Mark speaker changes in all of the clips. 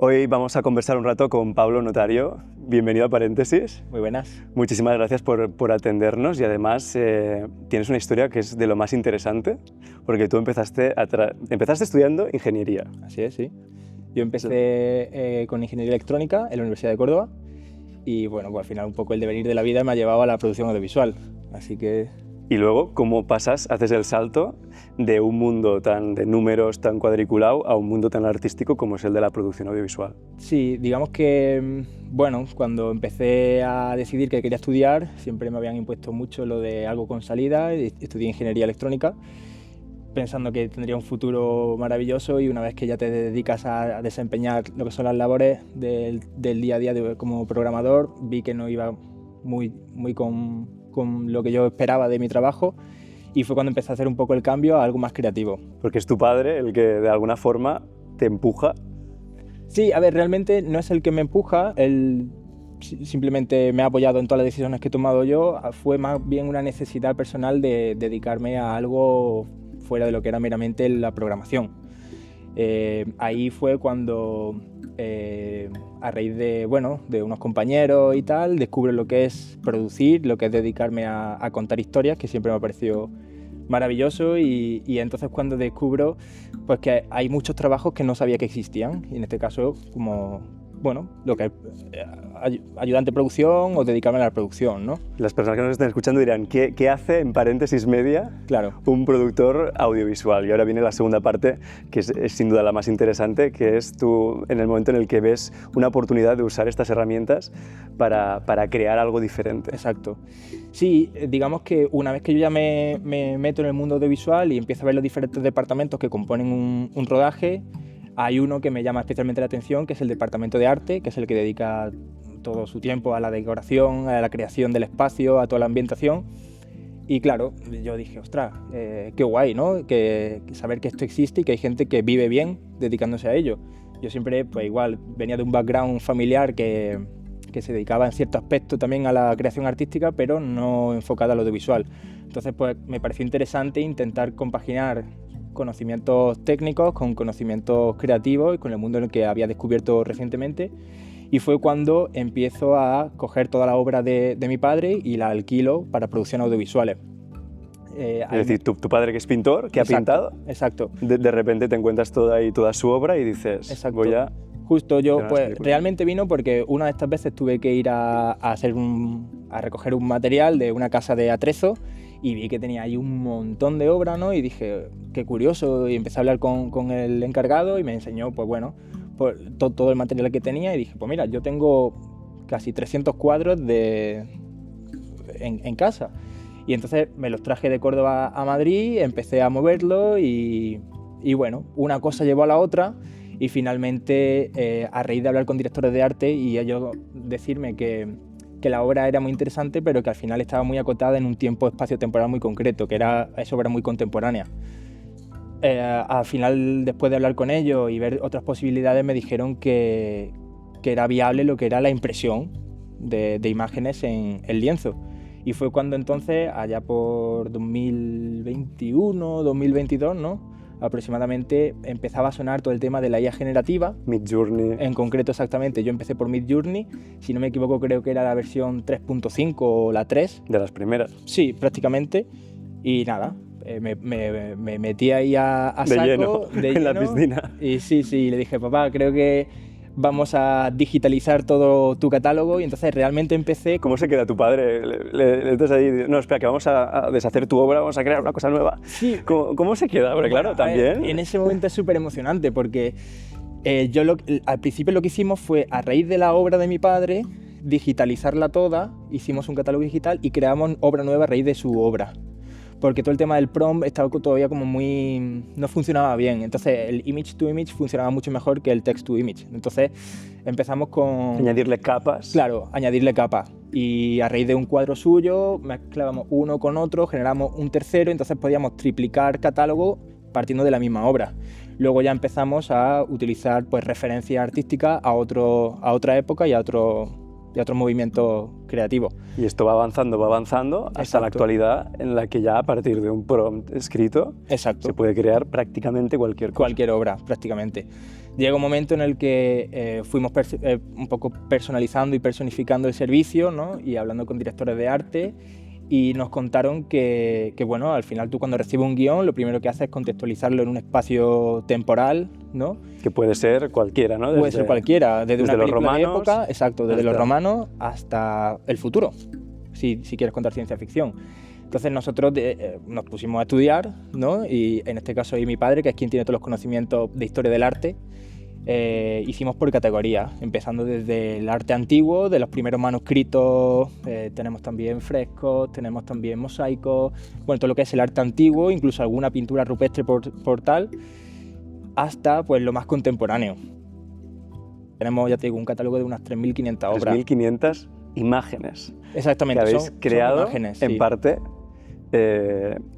Speaker 1: Hoy vamos a conversar un rato con Pablo Notario. Bienvenido a Paréntesis.
Speaker 2: Muy buenas.
Speaker 1: Muchísimas gracias por atendernos y además tienes una historia que es de lo más interesante porque tú empezaste estudiando ingeniería.
Speaker 2: Así es, sí. Yo empecé con ingeniería electrónica en la Universidad de Córdoba y bueno, pues al final un poco el devenir de la vida me ha llevado a la producción audiovisual. Así que...
Speaker 1: Y luego, ¿cómo haces el salto de un mundo tan de números, tan cuadriculado, a un mundo tan artístico como es el de la producción audiovisual?
Speaker 2: Sí, digamos que, bueno, cuando empecé a decidir que quería estudiar, siempre me habían impuesto mucho lo de algo con salida, estudié ingeniería electrónica, pensando que tendría un futuro maravilloso, y una vez que ya te dedicas a desempeñar lo que son las labores del día a día como programador, vi que no iba muy con lo que yo esperaba de mi trabajo, y fue cuando empecé a hacer un poco el cambio a algo más creativo.
Speaker 1: Porque es tu padre el que de alguna forma te empuja.
Speaker 2: Sí, a ver, realmente no es el que me empuja, él simplemente me ha apoyado en todas las decisiones que he tomado yo, fue más bien una necesidad personal de dedicarme a algo fuera de lo que era meramente la programación. Ahí fue cuando, a raíz de unos compañeros y tal, descubro lo que es producir, lo que es dedicarme a contar historias, que siempre me ha parecido maravilloso, y entonces cuando descubro pues que hay muchos trabajos que no sabía que existían, y en este caso como lo que es ayudante de producción o dedicarme a la producción, ¿no?
Speaker 1: Las personas que nos estén escuchando dirán, ¿qué hace en Paréntesis Media un productor audiovisual? Y ahora viene la segunda parte, que es sin duda la más interesante, que es tú en el momento en el que ves una oportunidad de usar estas herramientas para crear algo diferente.
Speaker 2: Exacto. Sí, digamos que una vez que yo ya me meto en el mundo audiovisual y empiezo a ver los diferentes departamentos que componen un rodaje, hay uno que me llama especialmente la atención, que es el departamento de arte, que es el que dedica todo su tiempo a la decoración, a la creación del espacio, a toda la ambientación. Y claro, yo dije, ostras, qué guay, ¿no? Que saber que esto existe y que hay gente que vive bien dedicándose a ello. Yo siempre, pues igual, venía de un background familiar que se dedicaba en cierto aspecto también a la creación artística, pero no enfocada a lo audiovisual. Entonces, pues me pareció interesante intentar compaginar conocimientos técnicos con conocimientos creativos y con el mundo en el que había descubierto recientemente, y fue cuando empiezo a coger toda la obra de mi padre y la alquilo para producción audiovisuales.
Speaker 1: Es decir, tu padre, que es pintor, que
Speaker 2: exacto,
Speaker 1: ha pintado,
Speaker 2: exacto.
Speaker 1: De repente te encuentras toda su obra y dices,
Speaker 2: exacto.
Speaker 1: Voy a...
Speaker 2: Justo yo, pues realmente vino porque una de estas veces tuve que ir a recoger un material de una casa de atrezo, y vi que tenía ahí un montón de obra, ¿no? Y dije, qué curioso, y empecé a hablar con el encargado y me enseñó, pues bueno, todo el material que tenía, y dije, pues mira, yo tengo casi 300 cuadros en casa. Y entonces me los traje de Córdoba a Madrid, empecé a moverlo y bueno, una cosa llevó a la otra, y finalmente, a raíz de hablar con directores de arte y ellos decirme que la obra era muy interesante, pero que al final estaba muy acotada en un tiempo espacio-temporal muy concreto, que es obra muy contemporánea. Al final, después de hablar con ellos y ver otras posibilidades, me dijeron que era viable lo que era la impresión de imágenes en el lienzo. Y fue cuando entonces, allá por 2021, 2022, ¿no?, aproximadamente, empezaba a sonar todo el tema de la IA generativa.
Speaker 1: Midjourney.
Speaker 2: En concreto, exactamente, yo empecé por Midjourney, si no me equivoco creo que era la versión 3.5 o la 3.
Speaker 1: De las primeras.
Speaker 2: Sí, prácticamente, y nada, me metí ahí a saco, de lleno,
Speaker 1: en la piscina.
Speaker 2: Y sí, le dije, papá, creo que vamos a digitalizar todo tu catálogo, y entonces realmente empecé...
Speaker 1: ¿Cómo se queda tu padre? Le estás ahí, no, espera, que vamos a deshacer tu obra, vamos a crear una cosa nueva.
Speaker 2: Sí.
Speaker 1: ¿Cómo se queda? Porque claro, también...
Speaker 2: En ese momento es súper emocionante, porque al principio lo que hicimos fue, a raíz de la obra de mi padre, digitalizarla toda, hicimos un catálogo digital y creamos obra nueva a raíz de su obra. Porque todo el tema del prompt estaba todavía como no funcionaba bien. Entonces el image to image funcionaba mucho mejor que el text to image. Entonces empezamos con...
Speaker 1: Añadirle capas.
Speaker 2: Claro, añadirle capas. Y a raíz de un cuadro suyo mezclábamos uno con otro, generamos un tercero, entonces podíamos triplicar catálogo partiendo de la misma obra. Luego ya empezamos a utilizar, pues, referencias artísticas a otra época y a otros movimientos creativos.
Speaker 1: Y esto va avanzando hasta
Speaker 2: Exacto.
Speaker 1: la actualidad, en la que ya a partir de un prompt escrito
Speaker 2: Exacto.
Speaker 1: se puede crear prácticamente cualquier cosa.
Speaker 2: Cualquier obra, prácticamente. Llega un momento en el que fuimos un poco personalizando y personificando el servicio, ¿no? Y hablando con directores de arte, y nos contaron que, bueno, al final tú cuando recibes un guión, lo primero que haces es contextualizarlo en un espacio temporal, ¿no?
Speaker 1: Que puede ser cualquiera, ¿no?
Speaker 2: Puede ser cualquiera, desde una
Speaker 1: los
Speaker 2: película de
Speaker 1: romanos
Speaker 2: época, exacto, desde los
Speaker 1: hasta-
Speaker 2: romanos hasta el futuro, si quieres contar ciencia ficción. Entonces nosotros nos pusimos a estudiar, ¿no? Y en este caso ahí mi padre, que es quien tiene todos los conocimientos de historia del arte, hicimos por categoría, empezando desde el arte antiguo, de los primeros manuscritos, tenemos también frescos, tenemos también mosaicos, bueno, todo lo que es el arte antiguo, incluso alguna pintura rupestre por tal, hasta pues lo más contemporáneo. Tenemos, ya te digo, un catálogo de unas 3.500 obras.
Speaker 1: 3.500 imágenes
Speaker 2: Exactamente,
Speaker 1: que habéis
Speaker 2: son
Speaker 1: creado
Speaker 2: imágenes,
Speaker 1: en
Speaker 2: sí.
Speaker 1: parte.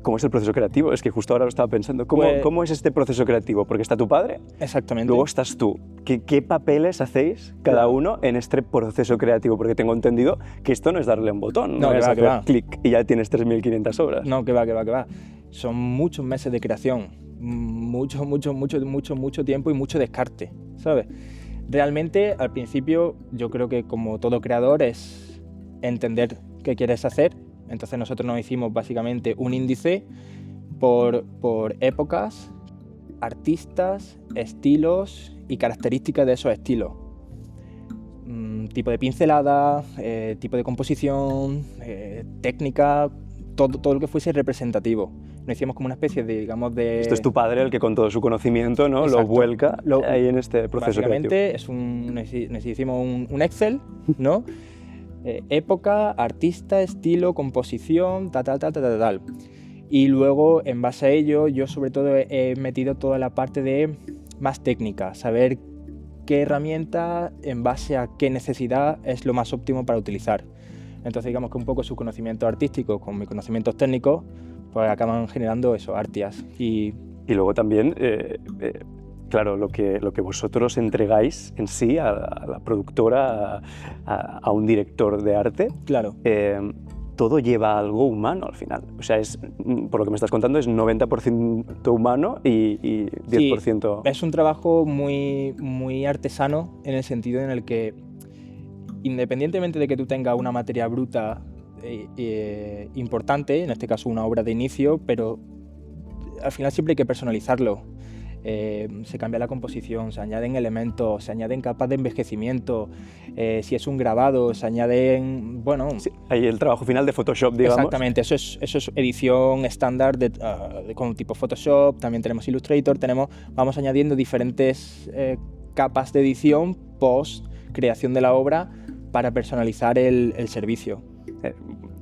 Speaker 1: ¿Cómo es el proceso creativo? Es que justo ahora lo estaba pensando. ¿Cómo es este proceso creativo? Porque está tu padre,
Speaker 2: Exactamente.
Speaker 1: luego estás tú. ¿Qué papeles hacéis cada uno en este proceso creativo? Porque tengo entendido que esto no es darle un botón,
Speaker 2: No, que
Speaker 1: es
Speaker 2: va,
Speaker 1: hacer
Speaker 2: que va.
Speaker 1: clic y ya tienes 3.500 obras.
Speaker 2: No, que va. Son muchos meses de creación, mucho tiempo y mucho descarte, ¿sabes? Realmente, al principio, yo creo que como todo creador es entender qué quieres hacer. Entonces nosotros nos hicimos básicamente un índice por épocas, artistas, estilos y características de esos estilos. Tipo de pincelada, tipo de composición, técnica, todo lo que fuese representativo. Nos hicimos como una especie de, digamos, de...
Speaker 1: Esto es tu padre el que con todo su conocimiento, ¿no? Lo
Speaker 2: Exacto.
Speaker 1: vuelca ahí en este proceso creativo.
Speaker 2: Básicamente nos hicimos un Excel, ¿no? Época, artista, estilo, composición, tal. Y luego, en base a ello, yo sobre todo he metido toda la parte de más técnica, saber qué herramienta, en base a qué necesidad, es lo más óptimo para utilizar. Entonces, digamos que un poco su conocimiento artístico con mis conocimientos técnicos, pues acaban generando eso, Artias.
Speaker 1: Y luego también, claro, lo que vosotros entregáis en sí a la productora, a un director de arte,
Speaker 2: claro.
Speaker 1: Todo lleva algo humano al final. O sea, por lo que me estás contando, es 90% humano y 10%...
Speaker 2: Sí, es un trabajo muy artesano, en el sentido en el que, independientemente de que tú tengas una materia bruta importante, en este caso una obra de inicio, pero al final siempre hay que personalizarlo. Se cambia la composición, se añaden elementos, se añaden capas de envejecimiento, si es un grabado, se añaden, bueno...
Speaker 1: Sí, hay el trabajo final de Photoshop, digamos.
Speaker 2: Exactamente, eso es edición estándar con tipo Photoshop, también tenemos Illustrator, vamos añadiendo diferentes capas de edición post creación de la obra para personalizar el servicio.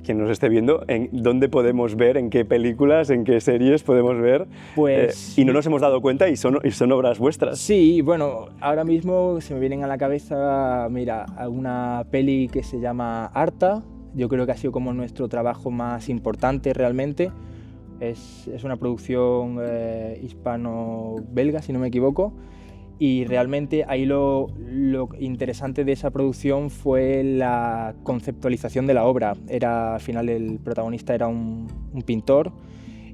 Speaker 1: Quien nos esté viendo, ¿dónde podemos ver, en qué películas, en qué series podemos ver?
Speaker 2: Pues...
Speaker 1: y no nos hemos dado cuenta y son obras vuestras.
Speaker 2: Sí, bueno, ahora mismo se me vienen a la cabeza, mira, una peli que se llama Arta. Yo creo que ha sido como nuestro trabajo más importante realmente. Es una producción hispano-belga, si no me equivoco. Y realmente ahí lo interesante de esa producción fue la conceptualización de la obra. Al final el protagonista era un pintor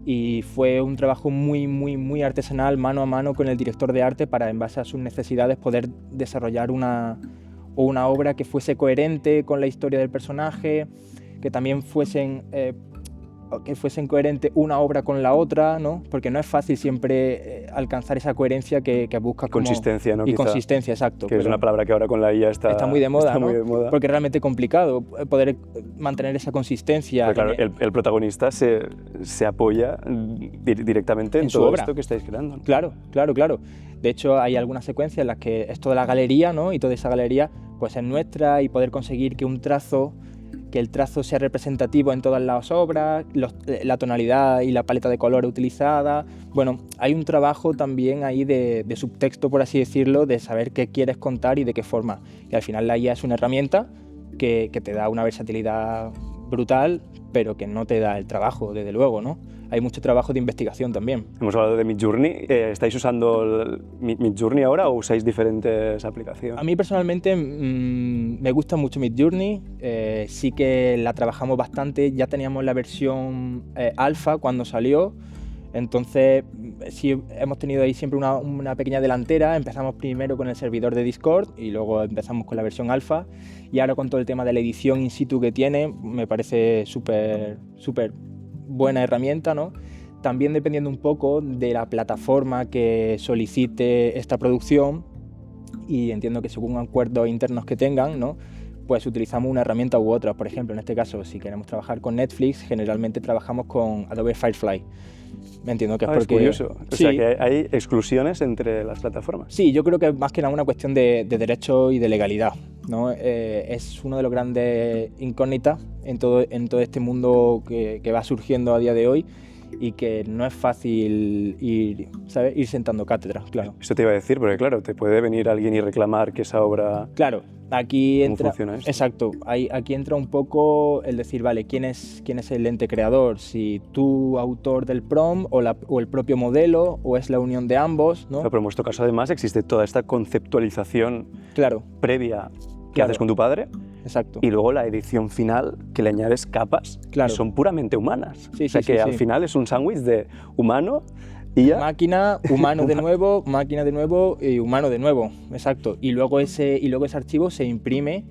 Speaker 2: y fue un trabajo muy artesanal, mano a mano con el director de arte, para, en base a sus necesidades, poder desarrollar una obra que fuese coherente con la historia del personaje, que también fuesen coherentes una obra con la otra, ¿no? Porque no es fácil siempre alcanzar esa coherencia que busca.
Speaker 1: Consistencia, ¿no?
Speaker 2: Y
Speaker 1: Quizá,
Speaker 2: consistencia, exacto.
Speaker 1: que es una palabra que ahora con la IA está
Speaker 2: muy de moda,
Speaker 1: está
Speaker 2: ¿no?
Speaker 1: muy de moda.
Speaker 2: Porque es realmente complicado poder mantener esa consistencia.
Speaker 1: Pero claro, el protagonista se apoya directamente en
Speaker 2: su
Speaker 1: todo
Speaker 2: obra.
Speaker 1: esto que estáis creando, ¿no?
Speaker 2: Claro. De hecho, hay algunas secuencias en las que es toda la galería, ¿no? Y toda esa galería pues es nuestra, y poder conseguir que el trazo sea representativo en todas las obras, la tonalidad y la paleta de color utilizada. Bueno, hay un trabajo también ahí de subtexto, por así decirlo, de saber qué quieres contar y de qué forma. Y al final la IA es una herramienta que te da una versatilidad brutal, pero que no te da el trabajo, desde luego, ¿no? Hay mucho trabajo de investigación también.
Speaker 1: Hemos hablado de Midjourney. ¿Estáis usando Midjourney ahora o usáis diferentes aplicaciones?
Speaker 2: A mí personalmente me gusta mucho Midjourney. Sí que la trabajamos bastante. Ya teníamos la versión alfa cuando salió. Entonces sí hemos tenido ahí siempre una pequeña delantera. Empezamos primero con el servidor de Discord y luego empezamos con la versión alfa. Y ahora con todo el tema de la edición in situ que tiene, me parece súper buena herramienta, ¿no? También dependiendo un poco de la plataforma que solicite esta producción, y entiendo que según acuerdos internos que tengan, ¿no?, pues utilizamos una herramienta u otra. Por ejemplo, en este caso, si queremos trabajar con Netflix, generalmente trabajamos con Adobe Firefly. Me entiendo que es porque...
Speaker 1: Es curioso. O sea, que hay exclusiones entre las plataformas.
Speaker 2: Sí, yo creo que es más que nada una cuestión de derecho y de legalidad, ¿no? Es uno de los grandes incógnitas en todo este mundo que va surgiendo a día de hoy, y que no es fácil ir sentando cátedra, claro.
Speaker 1: Eso te iba a decir, porque claro, te puede venir alguien y reclamar que esa obra...
Speaker 2: Claro, aquí entra...
Speaker 1: ¿Cómo funciona esto?
Speaker 2: Exacto, aquí entra un poco el decir, vale, ¿quién es el ente creador? Si tú, autor del prompt, o el propio modelo, o es la unión de ambos, ¿no?
Speaker 1: Pero en vuestro caso, además, existe toda esta conceptualización previa que haces con tu padre.
Speaker 2: Exacto.
Speaker 1: Y luego la edición final, que le añades capas que son puramente humanas.
Speaker 2: Sí,
Speaker 1: o sea, que al final es un sándwich de humano y ya...
Speaker 2: Máquina, humano de nuevo, máquina de nuevo y humano de nuevo. Exacto. Y luego ese archivo se imprime,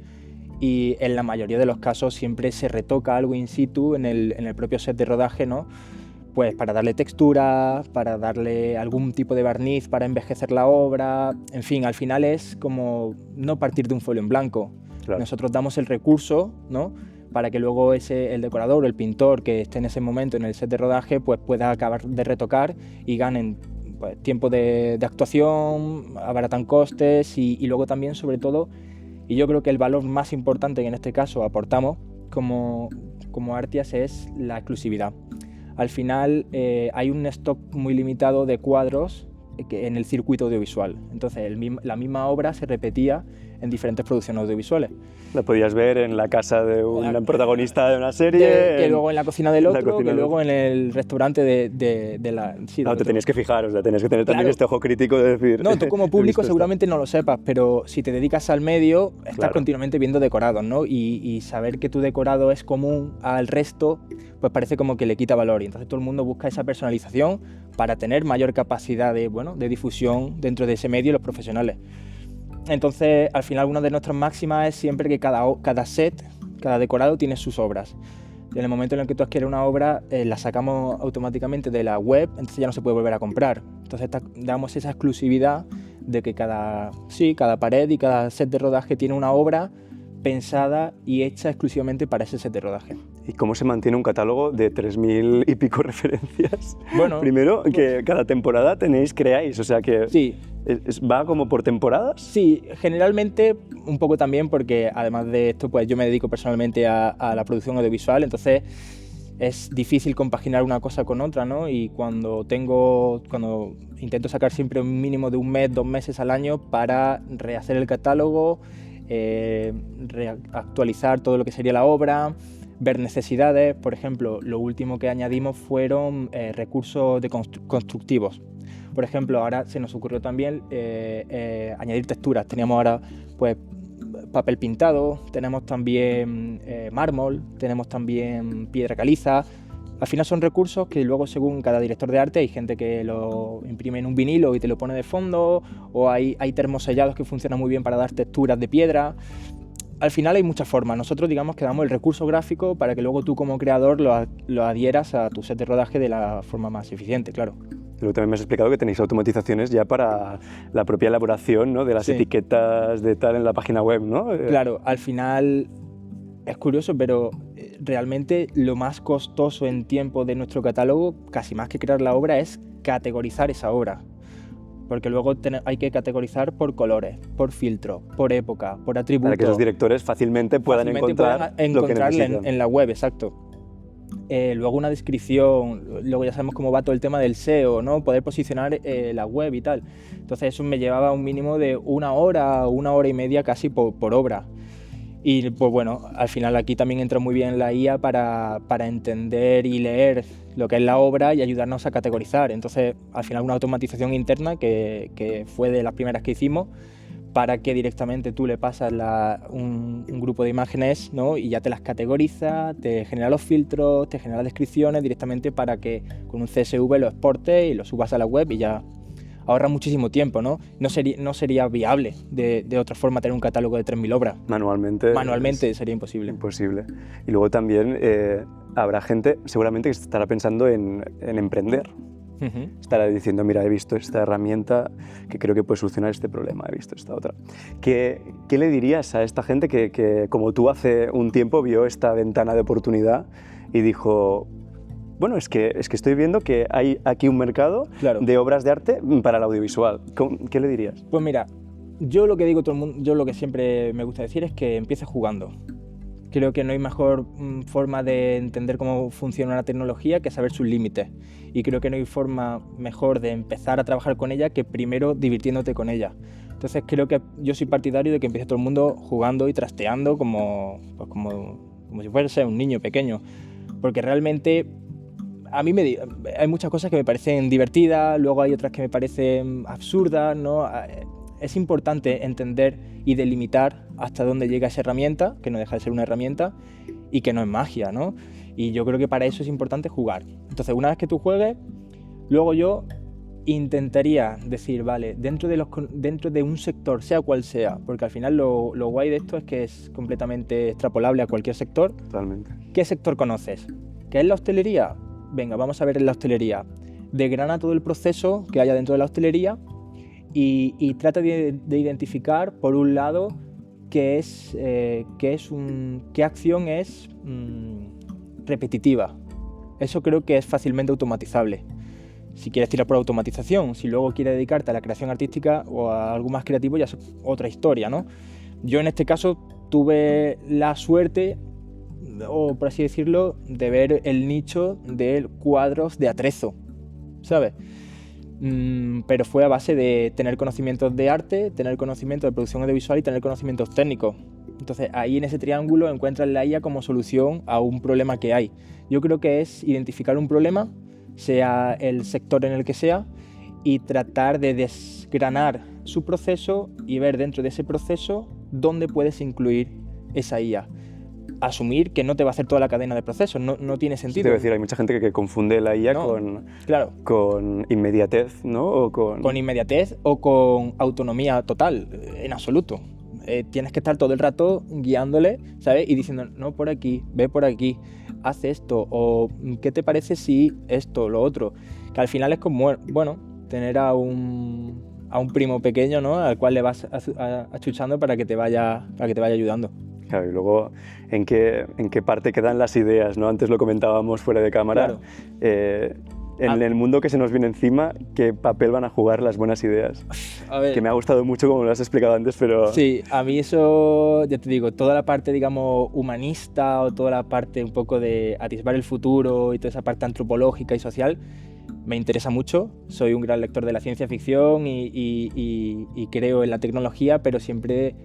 Speaker 2: y en la mayoría de los casos siempre se retoca algo in situ en el propio set de rodaje, ¿no? Pues para darle textura, para darle algún tipo de barniz para envejecer la obra. En fin, al final es como no partir de un folio en blanco. Claro. Nosotros damos el recurso, ¿no?, para que luego el decorador o el pintor que esté en ese momento en el set de rodaje pues pueda acabar de retocar y ganen pues tiempo de actuación, abaratan costes, y luego también, sobre todo, y yo creo que el valor más importante que en este caso aportamos como Artias es la exclusividad. Al final hay un stock muy limitado de cuadros en el circuito audiovisual. Entonces la misma obra se repetía en diferentes producciones audiovisuales. La
Speaker 1: podías ver en la casa de un protagonista de una serie...
Speaker 2: que luego en la cocina del otro, que luego en el restaurante de la... Sí,
Speaker 1: te tenías que fijar, o sea, tenías que tener también este ojo crítico de decir...
Speaker 2: No, tú como público seguramente no lo sepas, pero si te dedicas al medio, estás continuamente viendo decorados, ¿no? Y saber que tu decorado es común al resto, pues parece como que le quita valor, y entonces todo el mundo busca esa personalización para tener mayor capacidad de difusión dentro de ese medio, los profesionales. Entonces, al final, una de nuestras máximas es siempre que cada set, cada decorado tiene sus obras. En el momento en el que tú adquieres una obra, la sacamos automáticamente de la web, entonces ya no se puede volver a comprar. Entonces damos esa exclusividad de que cada pared y cada set de rodaje tiene una obra pensada y hecha exclusivamente para ese set de rodaje.
Speaker 1: ¿Y cómo se mantiene un catálogo de 3.000 y pico referencias?
Speaker 2: Bueno,
Speaker 1: primero, que cada temporada creáis, o sea que...
Speaker 2: Sí.
Speaker 1: ¿Va como por temporadas?
Speaker 2: Sí, generalmente un poco también, porque además de esto pues yo me dedico personalmente a la producción audiovisual, entonces es difícil compaginar una cosa con otra, ¿no? Y cuando intento sacar siempre un mínimo de 1 mes, 2 meses al año para rehacer el catálogo, reactualizar todo lo que sería la obra, ver necesidades. Por ejemplo, lo último que añadimos fueron recursos constructivos. Por ejemplo, ahora se nos ocurrió también añadir texturas. Teníamos ahora pues papel pintado, tenemos también mármol, tenemos también piedra caliza. Al final son recursos que luego, según cada director de arte, hay gente que lo imprime en un vinilo y te lo pone de fondo, o hay termosellados que funcionan muy bien para dar texturas de piedra. Al final hay muchas formas. Nosotros digamos que damos el recurso gráfico para que luego tú como creador lo adhieras a tu set de rodaje de la forma más eficiente, claro.
Speaker 1: Luego también me has explicado que tenéis automatizaciones ya para la propia elaboración, ¿no?, de las etiquetas de tal en la página web, ¿no?
Speaker 2: Claro, al final es curioso, pero realmente lo más costoso en tiempo de nuestro catálogo, casi más que crear la obra, es categorizar esa obra. Porque luego hay que categorizar por colores, por filtro, por época, por atributos.
Speaker 1: Para que los directores fácilmente puedan encontrar lo que necesitan.
Speaker 2: En la web, exacto. Luego una descripción, luego ya sabemos cómo va todo el tema del SEO, ¿no? Poder posicionar la web y tal. Entonces eso me llevaba un mínimo de 1 hora, 1 hora y media casi por obra. Y pues bueno, al final aquí también entra muy bien la IA para entender y leer lo que es la obra y ayudarnos a categorizar. Entonces, al final una automatización interna que fue de las primeras que hicimos, para que directamente tú le pasas un grupo de imágenes, ¿no? Y ya te las categoriza, te genera los filtros, te genera descripciones directamente para que con un CSV lo exportes y lo subas a la web y ya ahorra muchísimo tiempo, ¿no? No sería viable de otra forma tener un catálogo de 3.000 obras. Manualmente sería imposible.
Speaker 1: Imposible. Y luego también habrá gente seguramente que estará pensando en emprender. Estará diciendo, mira, he visto esta herramienta que creo que puede solucionar este problema, he visto esta otra. ¿Qué le dirías a esta gente que, como tú hace un tiempo, vio esta ventana de oportunidad y dijo, bueno, es que estoy viendo que hay aquí un mercado de obras de arte para el audiovisual? ¿Qué le dirías?
Speaker 2: Pues mira, yo lo que digo a todo el mundo, yo lo que siempre me gusta decir es que empieces jugando. Creo que no hay mejor forma de entender cómo funciona una tecnología que saber sus límites. Y creo que no hay forma mejor de empezar a trabajar con ella que primero divirtiéndote con ella. Entonces creo que yo soy partidario de que empiece todo el mundo jugando y trasteando como si fuese un niño pequeño. Porque realmente a mí hay muchas cosas que me parecen divertidas, luego hay otras que me parecen absurdas, ¿no? Es importante entender y delimitar hasta dónde llega esa herramienta, que no deja de ser una herramienta, y que no es magia, ¿no? Y yo creo que para eso es importante jugar. Entonces, una vez que tú juegues, luego yo intentaría decir, vale, dentro de un sector, sea cual sea, porque al final lo guay de esto es que es completamente extrapolable a cualquier sector.
Speaker 1: Totalmente.
Speaker 2: ¿Qué sector conoces? ¿Qué es la hostelería? Venga, vamos a ver en la hostelería. Desgrana todo el proceso que haya dentro de la hostelería y trata de identificar, por un lado, qué acción es repetitiva. Eso creo que es fácilmente automatizable. Si quieres tirar por automatización, si luego quieres dedicarte a la creación artística o a algo más creativo, ya es otra historia, ¿no? Yo en este caso tuve la suerte, o por así decirlo, de ver el nicho de cuadros de atrezo, ¿sabes? Pero fue a base de tener conocimientos de arte, tener conocimientos de producción audiovisual y tener conocimientos técnicos. Entonces ahí en ese triángulo encuentras la IA como solución a un problema que hay. Yo creo que es identificar un problema, sea el sector en el que sea, y tratar de desgranar su proceso y ver dentro de ese proceso dónde puedes incluir esa IA. Asumir que no te va a hacer toda la cadena de procesos, no tiene sentido.
Speaker 1: Te voy a decir, hay mucha gente que confunde la IA con inmediatez, ¿no? O
Speaker 2: con inmediatez o con autonomía total, en absoluto. Tienes que estar todo el rato guiándole, ¿sabes? Y diciendo, no, por aquí, ve por aquí, haz esto, o ¿qué te parece si esto, lo otro? Que al final es como, bueno, tener a un primo pequeño, ¿no? Al cual le vas achuchando para que te vaya ayudando.
Speaker 1: Claro, y luego, ¿en qué parte quedan las ideas, ¿no? Antes lo comentábamos fuera de cámara.
Speaker 2: Claro.
Speaker 1: En el mundo que se nos viene encima, ¿qué papel van a jugar las buenas ideas?
Speaker 2: A ver,
Speaker 1: que me ha gustado mucho como lo has explicado antes, pero...
Speaker 2: Sí, a mí eso, ya te digo, toda la parte, digamos, humanista o toda la parte un poco de atisbar el futuro y toda esa parte antropológica y social me interesa mucho. Soy un gran lector de la ciencia ficción y creo en la tecnología, pero siempre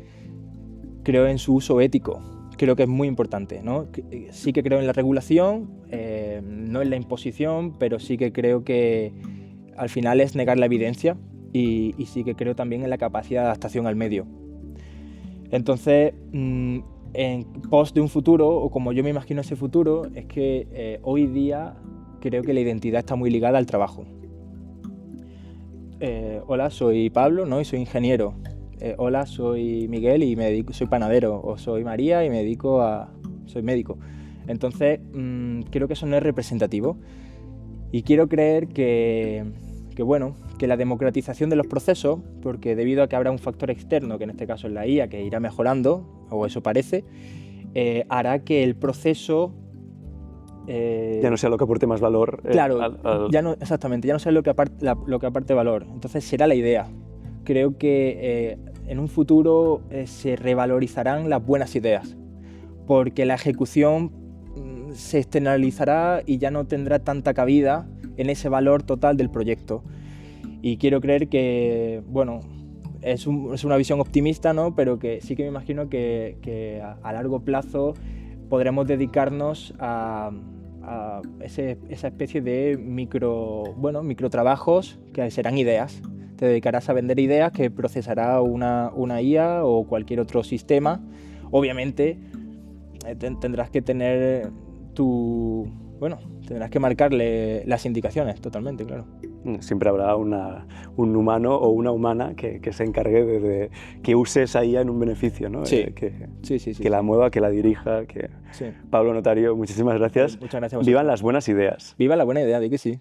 Speaker 2: creo en su uso ético. Creo que es muy importante, ¿no? Sí que creo en la regulación, no en la imposición, pero sí que creo que al final es negar la evidencia y sí que creo también en la capacidad de adaptación al medio. Entonces, en pos de un futuro, o como yo me imagino ese futuro, es que hoy día creo que la identidad está muy ligada al trabajo. Hola, soy Pablo, ¿no? Y soy ingeniero. Hola, soy Miguel y soy panadero, o soy María y soy médico. Entonces, creo que eso no es representativo. Y quiero creer que la democratización de los procesos, porque debido a que habrá un factor externo, que en este caso es la IA, que irá mejorando, o eso parece, hará que el proceso...
Speaker 1: ya no sea lo que aporte más valor.
Speaker 2: Claro, ya no, exactamente, ya no sea lo que aparte valor. Entonces será la idea. Creo que en un futuro se revalorizarán las buenas ideas, porque la ejecución se externalizará y ya no tendrá tanta cabida en ese valor total del proyecto. Y quiero creer que, bueno, es una visión optimista, ¿no? Pero que sí que me imagino que a largo plazo podremos dedicarnos a esa especie de microtrabajos que serán ideas. Te dedicarás a vender ideas que procesará una IA o cualquier otro sistema. Obviamente tendrás que tener tendrás que marcarle las indicaciones, totalmente, claro.
Speaker 1: Siempre habrá un humano o una humana que se encargue de que use esa IA en un beneficio, ¿no?
Speaker 2: Sí.
Speaker 1: Que la mueva, que la dirija.
Speaker 2: Sí.
Speaker 1: Pablo Notario, muchísimas gracias.
Speaker 2: Muchas gracias a vosotros.
Speaker 1: Vivan las buenas ideas.
Speaker 2: Viva la buena idea, di que sí.